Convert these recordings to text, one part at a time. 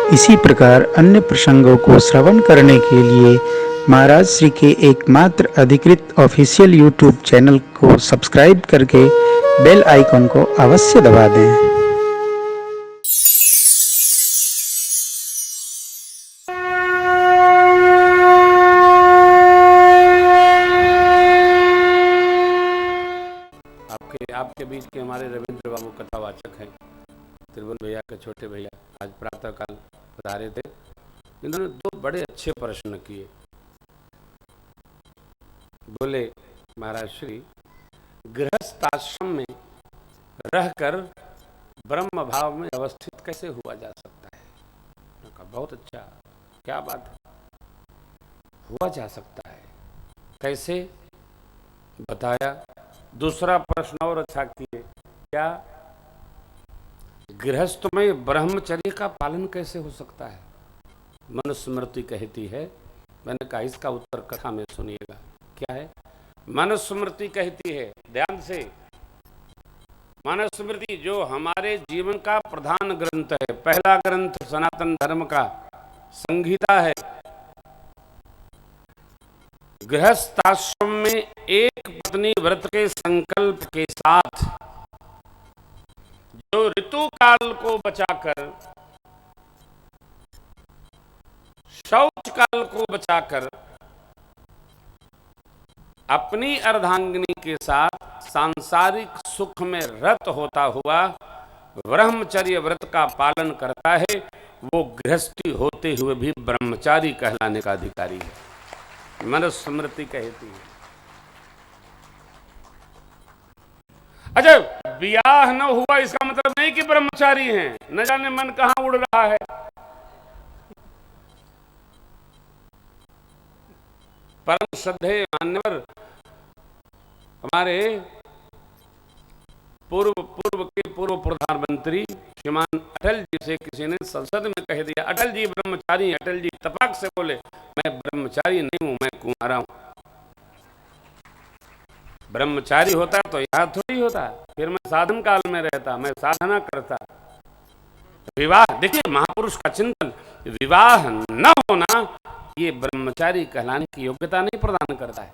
इसी प्रकार अन्य प्रसंगों को श्रवण करने के लिए महाराज श्री के एकमात्र अधिकृत ऑफिशियल यूट्यूब चैनल को सब्सक्राइब करके बेल आइकन को अवश्य दबा दें। आपके बीच के हमारे रविंद्र बाबू कथावाचक हैं, त्रिभुवन भैया के छोटे भैया आज प्रातःकाल पधारे थे। इन्होंने दो बड़े अच्छे प्रश्न किए। बोले, महाराज श्री, गृहस्थ आश्रम में रहकर ब्रह्म भाव में अवस्थित कैसे हुआ जा सकता है? कहा, बहुत अच्छा, क्या बात है, हुआ जा सकता है। कैसे बताया। दूसरा प्रश्न और अच्छा किए, क्या गृहस्थ में ब्रह्मचर्य का पालन कैसे हो सकता है? मनुस्मृति कहती है, मैंने कहा इसका उत्तर कथा में सुनिएगा। क्या है? मनुस्मृति कहती है, ध्यान से, मनुस्मृति जो हमारे जीवन का प्रधान ग्रंथ है, पहला ग्रंथ सनातन धर्म का संहिता है। गृहस्थ आश्रम में एक पत्नी व्रत के संकल्प के साथ जो ऋतु काल को बचाकर, शौच काल को बचाकर अपनी अर्धांगिनी के साथ सांसारिक सुख में रत होता हुआ ब्रह्मचर्य व्रत का पालन करता है, वो गृहस्थी होते हुए भी ब्रह्मचारी कहलाने का अधिकारी है। मनुस्मृति कहती है। अच्छा, ब्याह न हुआ इसका मतलब नहीं कि ब्रह्मचारी हैं, न जाने मन कहां उड़ रहा है। परम श्रद्धेय मान्यवर हमारे पूर्व प्रधानमंत्री श्रीमान अटल जी से किसी ने संसद में कह दिया, अटल जी ब्रह्मचारी। अटल जी तपाक से बोले, मैं ब्रह्मचारी नहीं हूं, मैं कुंवारा हूं। ब्रह्मचारी होता तो यह थोड़ी होता, फिर मैं साधन काल में रहता, मैं साधना करता। विवाह, देखिए महापुरुष का चिंतन, विवाह न होना ये ब्रह्मचारी कहलाने की योग्यता नहीं प्रदान करता है।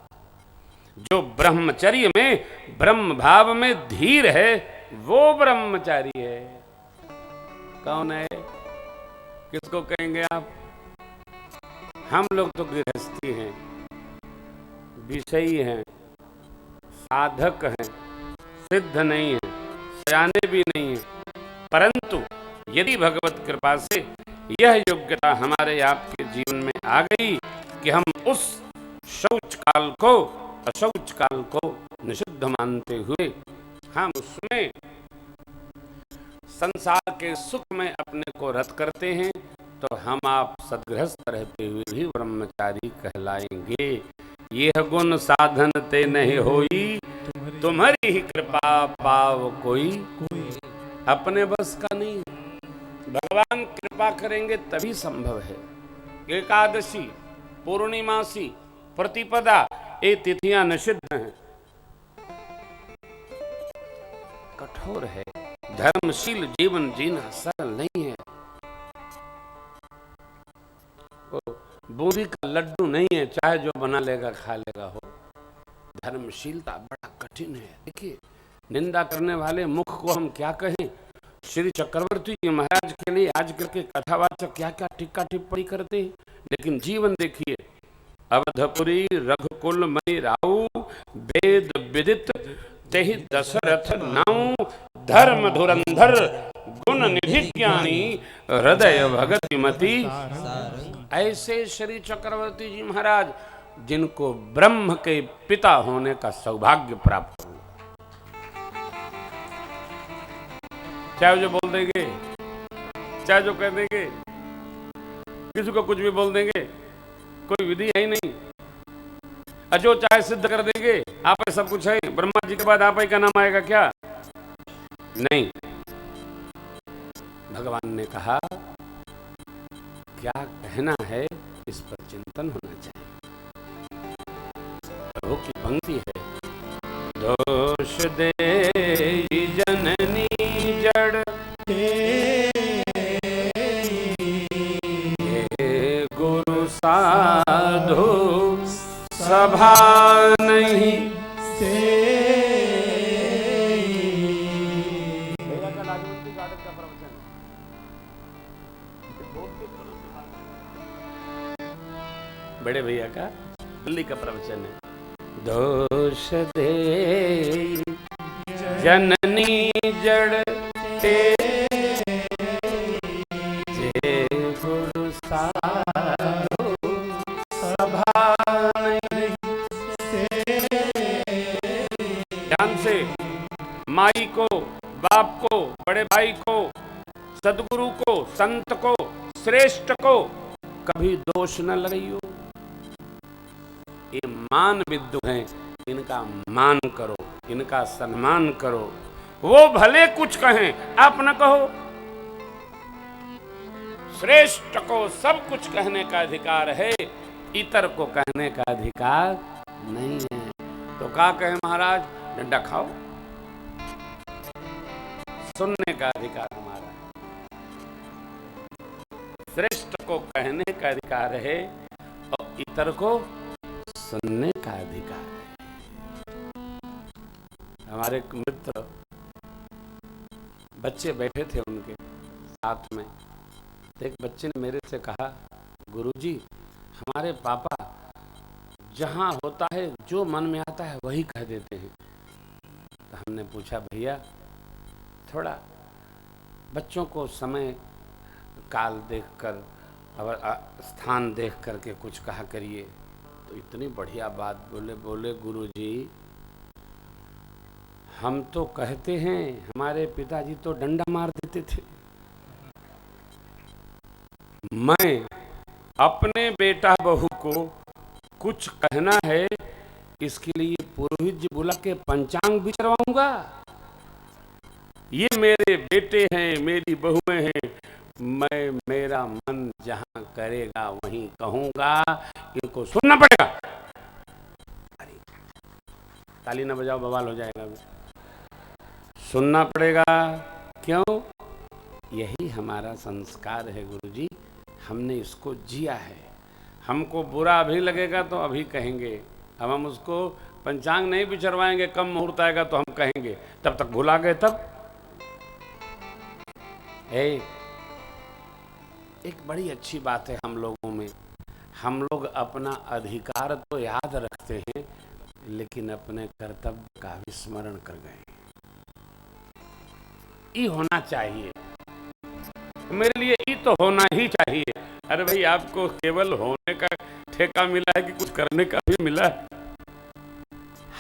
जो ब्रह्मचर्य में ब्रह्म भाव में धीर है वो ब्रह्मचारी है। कौन है? किसको कहेंगे आप? हम लोग तो गृहस्थी हैं, विषयी हैं, साधक हैं, सिद्ध नहीं है, सयाने भी नहीं है। परंतु यदि भगवत कृपा से यह योग्यता हमारे आपके जीवन में आ गई कि हम उस शौच काल को, अशौच काल को निषिद्ध मानते हुए हम उसमें संसार के सुख में अपने को रत करते हैं, तो हम आप सदगृहस्थ रहते हुए भी ब्रह्मचारी कहलाएंगे। यह गुण साधन ते नहीं होई, तुम्हारी ही कृपा पाव कोई। अपने बस का नहीं, भगवान कृपा करेंगे तभी संभव है। एकादशी, पूर्णिमासी, प्रतिपदा, ये तिथियां निषिद्ध हैं, कठोर है। धर्मशील जीवन जीना सरल नहीं है। बूंदी का लड्डू नहीं है, चाहे जो बना लेगा खा लेगा हो। धर्मशीलता बड़ा कठिन है। देखिए, निंदा करने वाले मुख को हम क्या कहें। श्री चक्रवर्ती जी महाराज के लिए आजकल के कथावाचक क्या क्या टिक्का टिप्पणी करते हैं, लेकिन जीवन देखिए। अवधपुरी रघुकुल मणि राऊ, वेद विदित तेहि दशरथ नाऊ, धर्म धुरंधर गुण निधि ज्ञानी, हृदय भगति मति। ऐसे श्री चक्रवर्ती जी महाराज जिनको ब्रह्म के पिता होने का सौभाग्य प्राप्त हुआ। चाहे जो बोल देंगे, चाहे जो कह देंगे, किसी को कुछ भी बोल देंगे, कोई विधि है ही नहीं। अजो चाहे सिद्ध कर देंगे, आप ही सब कुछ है, ब्रह्मा जी के बाद आप ही का नाम आएगा क्या? नहीं। भगवान ने कहा क्या कहना है, इस पर चिंतन होना चाहिए। प्रभु की पंक्ति है, दोष दे जननी जड़ सभा नहीं से। भैया का लाजवंती गार्डन का प्रवचन बड़े भैया का दिल्ली का प्रवचन है। दोष दे जननी जड़ ते जे गुरु साधु सभा नहीं से। ध्यान से, माई को, बाप को, बड़े भाई को, सदगुरु को, संत को, श्रेष्ठ को कभी दोष न लगाइयो। ये मान विद्दु हैं, इनका मान करो, इनका सम्मान करो। वो भले कुछ कहें, आप न कहो। श्रेष्ठ को सब कुछ कहने का अधिकार है, इतर को कहने का अधिकार नहीं है। तो क्या कहे महाराज, डंडा खाओ। सुनने का अधिकार हमारा है। श्रेष्ठ को कहने का अधिकार है और इतर को सुनने का अधिकार है। हमारे एक मित्र, बच्चे बैठे थे उनके साथ में, एक बच्चे ने मेरे से कहा, गुरुजी हमारे पापा जहाँ होता है जो मन में आता है वही कह देते हैं। तो हमने पूछा, भैया थोड़ा बच्चों को समय काल देखकर और स्थान देख करके कुछ कहा करिए। तो इतनी बढ़िया बात बोले गुरुजी हम तो कहते हैं, हमारे पिताजी तो डंडा मार देते थे। मैं अपने बेटा बहू को कुछ कहना है, इसके लिए पुरोहित जी बुला के पंचांग भी करवाऊंगा। ये मेरे बेटे हैं, मेरी बहुएं हैं, मैं मेरा मन जहां करेगा वहीं कहूंगा, इनको सुनना पड़ेगा। अरे ताली ना बजाओ, बवाल हो जाएगा। सुनना पड़ेगा। क्यों? यही हमारा संस्कार है गुरुजी, हमने इसको जिया है। हमको बुरा अभी लगेगा तो अभी कहेंगे, अब हम उसको पंचांग नहीं बिचरवाएंगे, कम मुहूर्त आएगा तो हम कहेंगे, तब तक भुला गए। तब एक बड़ी अच्छी बात है हम लोगों में, हम लोग अपना अधिकार तो याद रखते हैं लेकिन अपने कर्तव्य का विस्मरण कर गए। ये होना चाहिए, मेरे लिए ये तो होना ही चाहिए। अरे भाई, आपको केवल होने का ठेका मिला है कि कुछ करने का भी मिला है?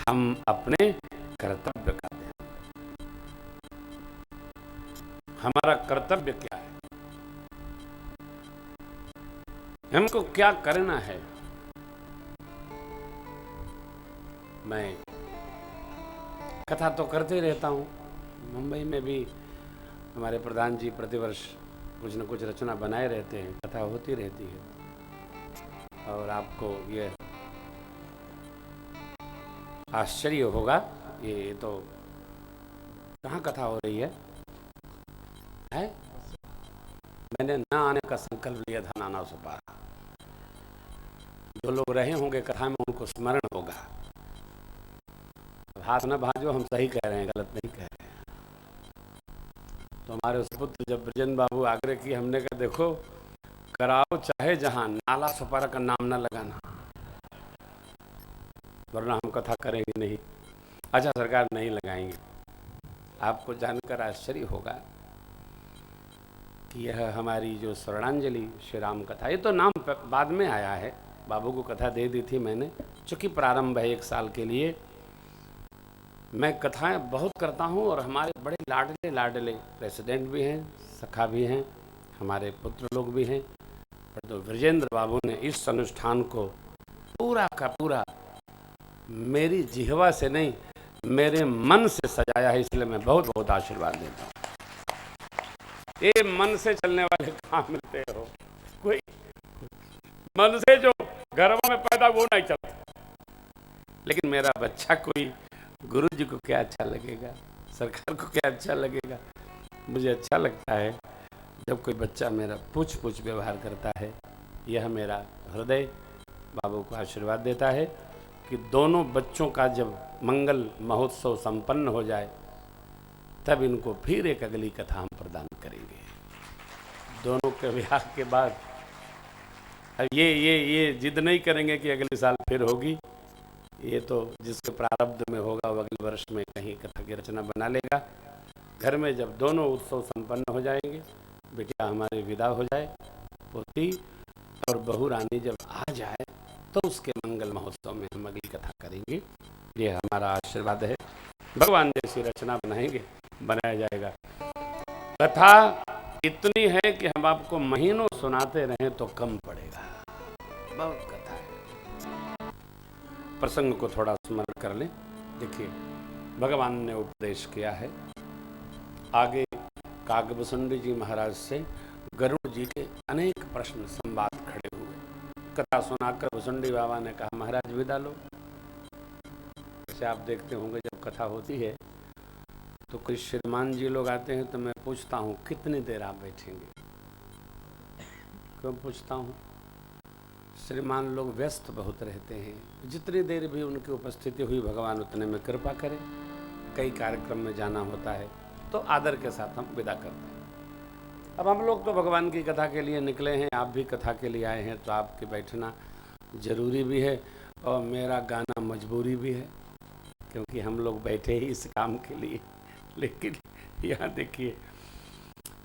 हम अपने कर्तव्य का ध्यान, हमारा कर्तव्य क्या है, हमको क्या करना है। मैं कथा तो करते रहता हूँ, मुंबई में भी हमारे प्रधान जी प्रतिवर्ष कुछ न कुछ रचना बनाए रहते हैं, कथा होती रहती है। और आपको ये आश्चर्य होगा, ये तो कहाँ कथा हो रही है? मैंने ना आने का संकल्प लिया था नाना सुपारा। जो लोग रहे होंगे कथा में उनको स्मरण होगा। हाथ न भाजो, हम सही कह रहे हैं, गलत नहीं कह रहे हैं। तो हमारे उस पुत्र जब ब्रजेंद्र बाबू आग्रह किए, हमने कहा देखो कराओ चाहे जहां, नाला सुपारा का नाम न लगाना, वरना हम कथा करेंगे नहीं। अच्छा सरकार, नहीं लगाएंगे। आपको जानकर आश्चर्य होगा कि यह हमारी जो स्वर्णांजलि श्री राम कथा, ये तो नाम बाद में आया है, बाबू को कथा दे दी थी मैंने, चूँकि प्रारंभ है 1 साल के लिए। मैं कथाएं बहुत करता हूं और हमारे बड़े लाडले लाडले प्रेसिडेंट भी हैं, सखा भी हैं, हमारे पुत्र लोग भी हैं। पर तो ब्रजेंद्र बाबू ने इस अनुष्ठान को पूरा का पूरा मेरी जिह्वा से नहीं, मेरे मन से सजाया है, इसलिए मैं बहुत बहुत आशीर्वाद देता हूँ। ये मन से चलने वाले कहाँ मिलते हो? कोई मन से जो घरों में पैदा वो नहीं चलता। लेकिन मेरा बच्चा कोई गुरु जी को क्या अच्छा लगेगा, सरकार को क्या अच्छा लगेगा? मुझे अच्छा लगता है जब कोई बच्चा मेरा पूछ पूछ व्यवहार करता है। यह मेरा हृदय बाबू को आशीर्वाद देता है कि दोनों बच्चों का जब मंगल महोत्सव संपन्न हो जाए तब इनको फिर एक अगली कथा हम प्रदान करेंगे। दोनों के विवाह के बाद अब ये जिद नहीं करेंगे कि अगले साल फिर होगी। ये तो जिसके प्रारब्ध में होगा वो अगले वर्ष में कहीं कथा की रचना बना लेगा। घर में जब दोनों उत्सव संपन्न हो जाएंगे, बिटिया हमारी विदा हो जाए, पोती और बहू रानी जब आ जाए तो उसके मंगल महोत्सव में हम अगली कथा करेंगे। ये हमारा आशीर्वाद है। भगवान जैसी रचना बनाया जाएगा। कथा इतनी है कि हम आपको महीनों सुनाते रहें तो कम पड़ेगा, बहुत कथा है। प्रसंग को थोड़ा स्मरण कर लें। देखिए, भगवान ने उपदेश किया है। आगे काकभुसुंडी जी महाराज से गरुड़ जी के अनेक प्रश्न संवाद खड़े हुए। कथा सुनाकर भुसुंडी बाबा ने कहा, महाराज विदा लो। जैसे आप देखते होंगे जब कथा होती है तो कोई श्रीमान जी लोग आते हैं तो मैं पूछता हूँ कितनी देर आप बैठेंगे। क्यों पूछता हूँ? श्रीमान लोग व्यस्त बहुत रहते हैं, जितनी देर भी उनकी उपस्थिति हुई भगवान उतने में कृपा करें। कई कार्यक्रम में जाना होता है तो आदर के साथ हम विदा करते हैं। अब हम लोग तो भगवान की कथा के लिए निकले हैं, आप भी कथा के लिए आए हैं, तो आपके बैठना जरूरी भी है और मेरा गाना मजबूरी भी है, क्योंकि हम लोग बैठे ही इस काम के लिए। लेकिन यहाँ देखिए,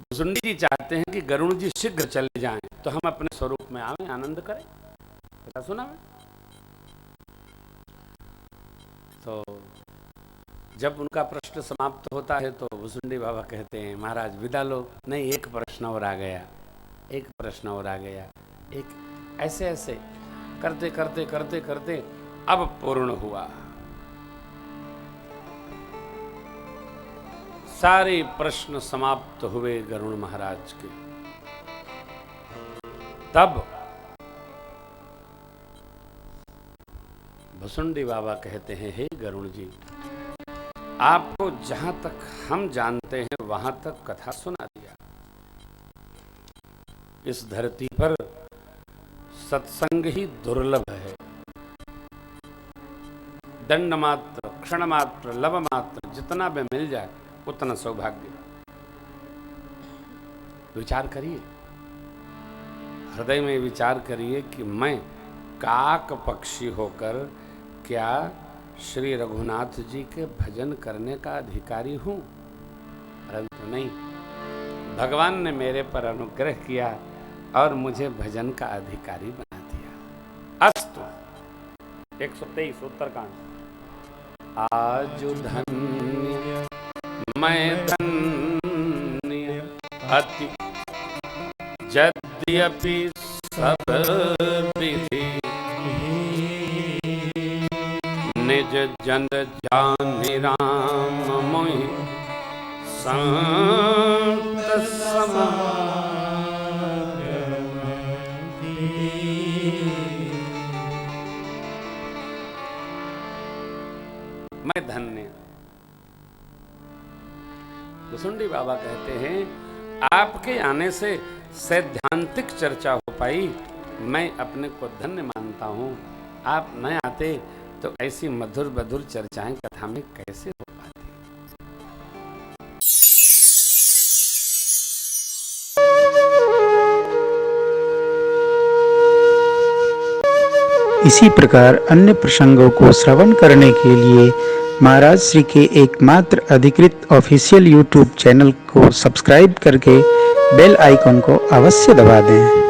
भुसुंडी जी चाहते हैं कि गरुड़ जी शीघ्र चले जाएं तो हम अपने स्वरूप में आवें, आनंद करें, कथा सुनावें। तो जब उनका प्रश्न समाप्त होता है तो भुसुंडी बाबा कहते हैं, महाराज विदा लो। नहीं, एक प्रश्न और आ गया, एक प्रश्न और आ गया। एक ऐसे ऐसे करते करते करते करते अब पूर्ण हुआ। सारे प्रश्न समाप्त हुए गरुड़ महाराज के। तब भुसुंडी बाबा कहते हैं, हे गरुड़ जी, आपको जहां तक हम जानते हैं वहां तक कथा सुना दिया। इस धरती पर सत्संग ही दुर्लभ है। दंड मात्र, क्षण मात्र, लव मात्र जितना भी मिल जाए उतना सौभाग्य। विचार करिए, हृदय में विचार करिए कि मैं काक पक्षी होकर क्या श्री रघुनाथ जी के भजन करने का अधिकारी हूं? परंतु नहीं, भगवान ने मेरे पर अनुग्रह किया और मुझे भजन का अधिकारी बना दिया। अस्तु 123 उत्तरकांड। आज धन्य मैं धन्य अति यद्यपि सब विधि निज जन जानि राम मोहि संत समागम। मैं धन्य। भुसुंडी बाबा कहते हैं, आपके आने से सैद्धांतिक चर्चा हो पाई। मैं अपने को धन्य मानता हूँ। आप न आते तो ऐसी मधुर मधुर चर्चाएं कथा में कैसे हो पाती। इसी प्रकार अन्य प्रसंगों को श्रवण करने के लिए महाराज श्री के एकमात्र अधिकृत ऑफिशियल यूट्यूब चैनल को सब्सक्राइब करके बेल आइकन को अवश्य दबा दें।